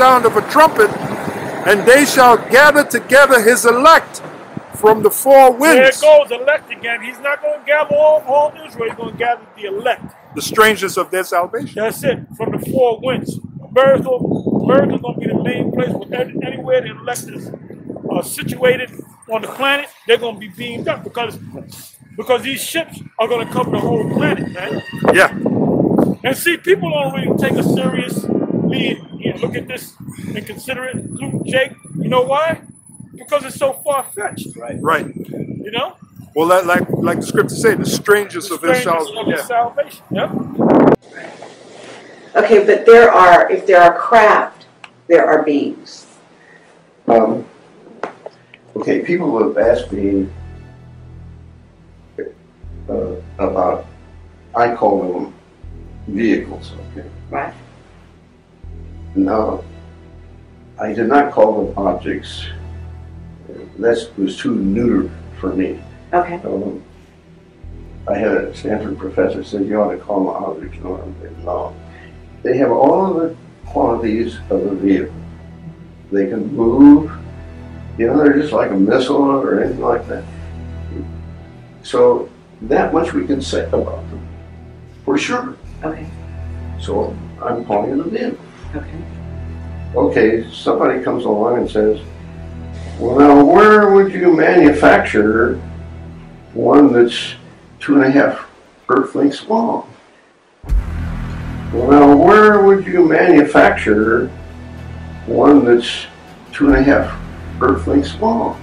sound of a trumpet, and they shall gather together his elect from the four winds. There goes elect again. He's not going to gather all Israel. He's going to gather the elect. The strangers of their salvation. That's it. From the four winds. America going to be the main place where anywhere the elect is situated on the planet, they're going to be beamed up because these ships are going to cover the whole planet, man. Yeah. And see, people don't really take us seriously and look at this and consider it, including Jake. You know why? Because it's so far-fetched, right? Right. You know? Well, like the scriptures say, the strangers of their salvation. Yeah. Okay, but if there are craft, there are beings. Okay, people have asked me about, I call them vehicles, okay? Right. Now, I did not call them objects. That was too neuter for me. Okay. I had a Stanford professor said you ought to call them objects. No. They have all of the qualities of a vehicle. They can move. You know, they're just like a missile or anything like that. So that much we can say about them, for sure. Okay. So I'm calling it a vehicle. Okay. Okay, somebody comes along and says, well, now where would you manufacture one that's 2.5 Earth lengths long? Well, now where would you manufacture one that's 2.5 Earth lengths long?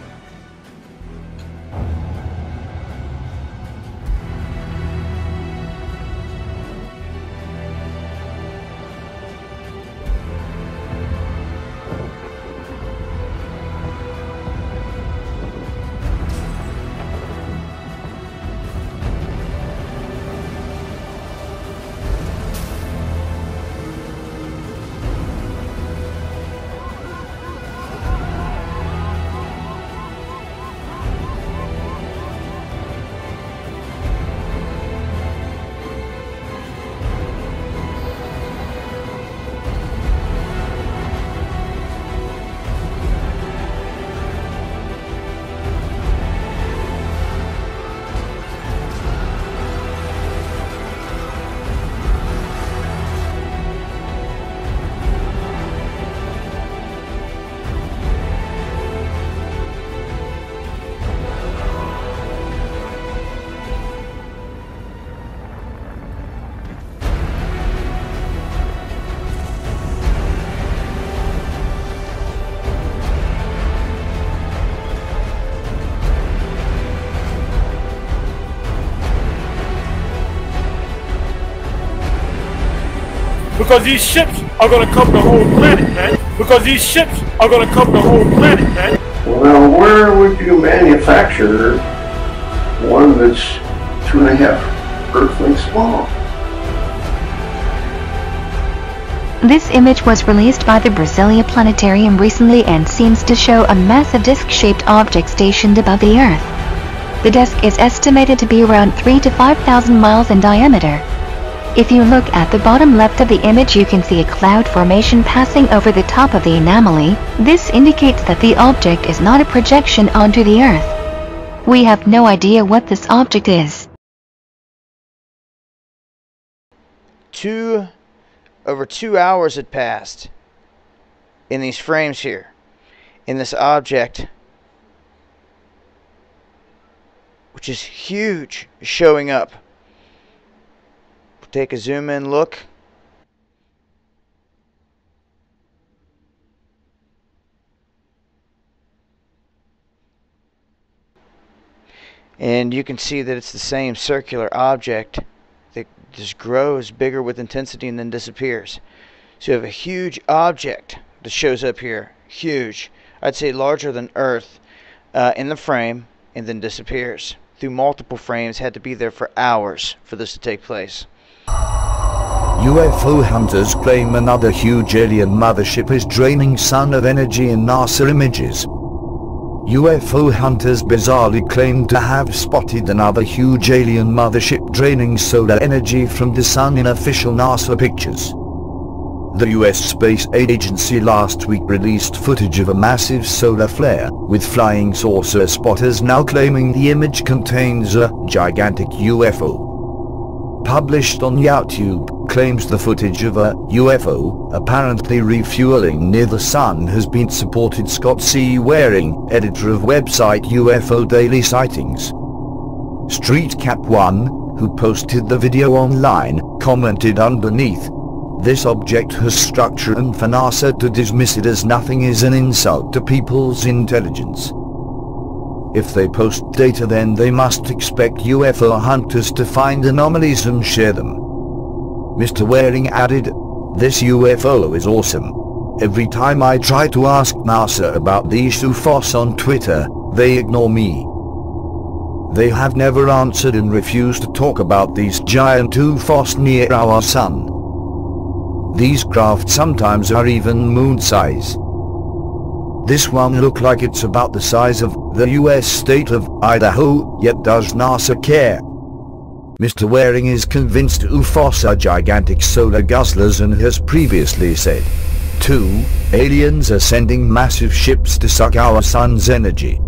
Because these ships are going to cover the whole planet, man. Because these ships are going to cover the whole planet, man. Well, now where would you manufacture one that's 2.5 Earth lengths long? This image was released by the Brasilia Planetarium recently and seems to show a massive disc-shaped object stationed above the Earth. The disk is estimated to be around 3,000 to 5,000 miles in diameter. If you look at the bottom left of the image, you can see a cloud formation passing over the top of the anomaly. This indicates that the object is not a projection onto the Earth. We have no idea what this object is. Over 2 hours had passed in these frames here, in this object, which is huge, showing up. Take a zoom in look. And you can see that it's the same circular object that just grows bigger with intensity and then disappears. So you have a huge object that shows up here, huge, I'd say larger than Earth, in the frame, and then disappears. Through multiple frames, had to be there for hours for this to take place. UFO hunters claim another huge alien mothership is draining sun of energy in NASA images. UFO hunters bizarrely claim to have spotted another huge alien mothership draining solar energy from the sun in official NASA pictures. The US Space Agency last week released footage of a massive solar flare, with flying saucer spotters now claiming the image contains a gigantic UFO. Published on YouTube, claims the footage of a UFO, apparently refueling near the sun, has been supported. Scott C. Waring, editor of website UFO Daily Sightings. StreetCap1, who posted the video online, commented underneath, "This object has structure, and for NASA to dismiss it as nothing is an insult to people's intelligence. If they post data, then they must expect UFO hunters to find anomalies and share them." Mr. Waring added, "This UFO is awesome. Every time I try to ask NASA about these UFOs on Twitter, they ignore me. They have never answered and refused to talk about these giant UFOs near our sun. These craft sometimes are even moon size. This one look like it's about the size of the US state of Idaho, yet does NASA care?" Mr. Waring is convinced UFOs are gigantic solar guzzlers and has previously said, 2. Aliens are sending massive ships to suck our sun's energy.